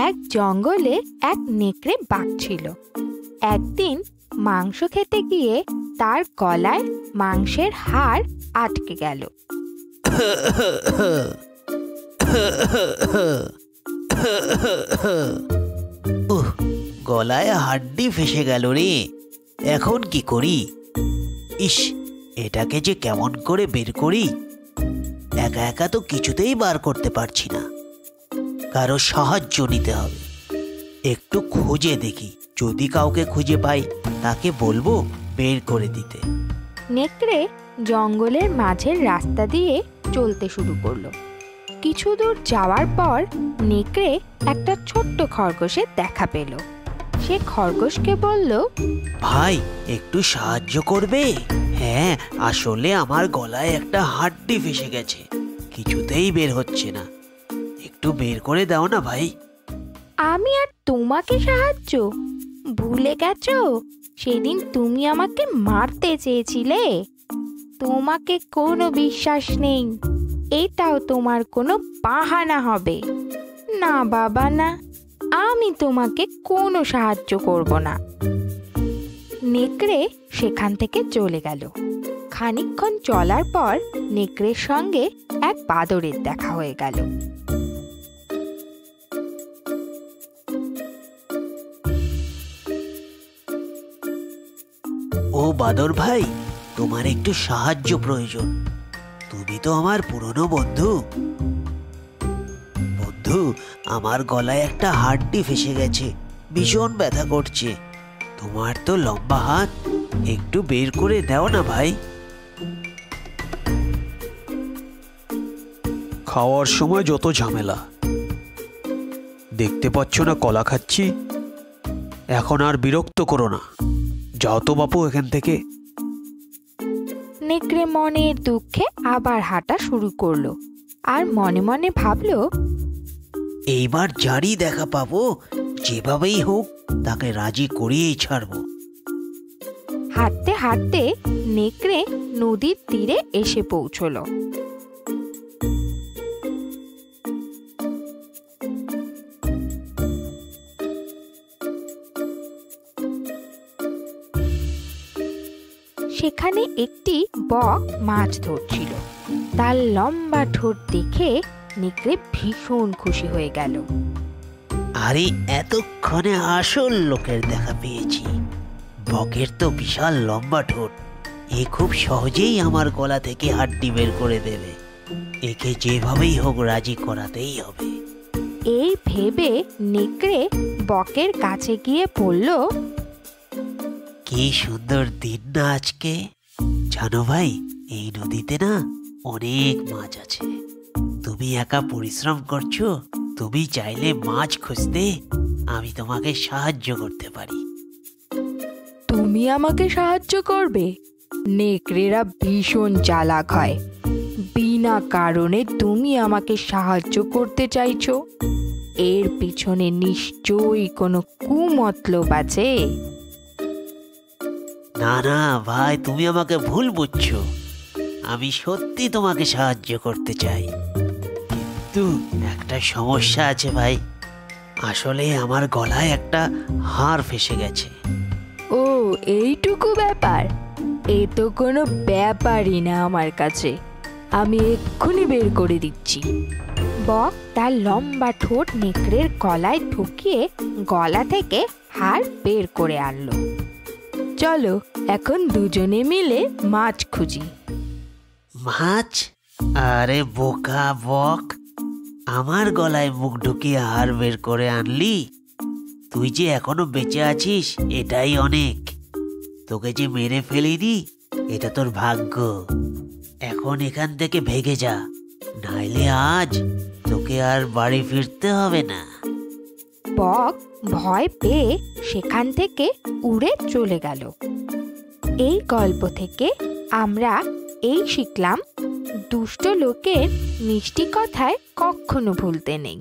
এক জঙ্গলে এক নেকড়ে বাঘ ছিল। একদিন মাংস খেতে গিয়ে তার গলায় মাংসের হাড় আটকে গেল। গলায় হাড্ডি ফেসে গেল রে, এখন কি করি? ইস, এটাকে যে কেমন করে বের করি? একা একা তো কিছুতেই বার করতে পারছি না, কারো সাহায্য নিতে হবে। একটু খুঁজে দেখি, যদি কাউকে খুঁজে পাই তাকে বলবো বের করে দিতে। নেকড়ে জঙ্গলের মাঝের রাস্তা দিয়ে চলতে শুরু করলো। কিছু দূর যাওয়ার পর নেকড়ে একটা ছোট্ট খরগোশের দেখা পেল। সে খরগোশকে বলল, ভাই, একটু সাহায্য করবে? হ্যাঁ, আসলে আমার গলায় একটা হাড্ডি ফেসে গেছে, কিছুতেই বের হচ্ছে না, একটু বের করে দাও না ভাই। আমি আর তোমাকে সাহায্য? ভুলে গেছো সেদিন তুমি আমাকে মারতে চেয়েছিলে? তোমাকে কোনো বিশ্বাস নেই, এটাও তোমার কোনো বাহানা হবে। না বাবা না, আমি তোমাকে কোনো সাহায্য করব না। নেকড়ে সেখান থেকে চলে গেল। খানিকক্ষণ চলার পর নেকড়ের সঙ্গে এক বাদরের দেখা হয়ে গেল। ও বাদর ভাই, তোমার একটু সাহায্য প্রয়োজন। তুমি তো আমার পুরনো বন্ধু। বন্ধু, আমার গলায় একটা হাড্ডি ফেসে গেছে, ভীষণ ব্যথা করছে। তোমার তো লম্বা হাত, একটু বের করে দাও না ভাই। খাওয়ার সময় যত ঝামেলা, দেখতে পাচ্ছ না কলা খাচ্ছি? এখন আর বিরক্ত করো না, যাও তো বাপু এখান থেকে। নেকড়ে মনের দুঃখে আবার হাঁটা শুরু করলো আর মনে মনে ভাবলো, এইবার যারই দেখা পাবো, যেভাবেই হোক তাকে রাজি করিয়েই ছাড়বো। হাঁটতে হাঁটতে নেকড়ে নদীর তীরে এসে পৌঁছলো। সেখানে একটি বক মাছ ধরছিল। তার লম্বা ঠোঁট দেখে নেকড়ে ভীষণ খুশি হয়ে গেল। আরে, এতক্ষণে আসল লোকের দেখা পেয়েছি। বকের তো বিশাল লম্বা ঠোঁট, এ খুব সহজেই আমার গলা থেকে হাড্ডি বের করে দেবে। একে যেভাবেই হোক রাজি করাতেই হবে। এই ভেবে নেকড়ে বকের কাছে গিয়ে বলল, কি সুন্দর দিন না আজকে। জানো ভাই, এই নদীতে না অনেক মাছ আছে। তুমি একা পরিশ্রম করছো, তুমি চাইলে মাছ খুঁজতে আমি তোমাকে সাহায্য করতে পারি। তুমি আমাকে সাহায্য করবে? নেকড়েরা ভীষণ চালাক হয়। বিনা কারণে তুমি আমাকে সাহায্য করতে চাইছো? এর পিছনে নিশ্চয়ই কোনো কুমতলব আছে। না না ভাই, তুমি আমাকে ভুল বুঝছো। আমি সত্যি তোমাকে সাহায্য করতে চাই, কিন্তু একটা সমস্যা আছে ভাই। আসলে আমার গলায় একটা হাড় ফেসে গেছে। ও, এইটুকু ব্যাপার? এ তো কোনো ব্যাপারই না আমার কাছে, আমি এক্ষুনি বের করে দিচ্ছি। বক তার লম্বা ঠোঁট নেকড়ের গলায় ঢুকিয়ে গলা থেকে হাড় বের করে আনলো। চলো এখন দুজনে মিলে মাছ খুঁজি। মাছ? আরে বোকা বক, আমার গলায় মুখ ঢুকিয়ে হাড় বের করে আনলি? তুই যে এখনো বেঁচে আছিস এটাই অনেক। তোকে যে মেরে ফেলিনি এটা তোর ভাগ্য। এখন এখান থেকে ভেগে যা, নাইলে আজ তোকে আর বাড়ি ফিরতে হবে না। বক ভয় পেয়ে সেখান থেকে উড়ে চলে গেল। এই গল্প থেকে আমরা এই শিখলাম, দুষ্ট লোকের মিষ্টি কথায় কখনো ভুলতে নেই।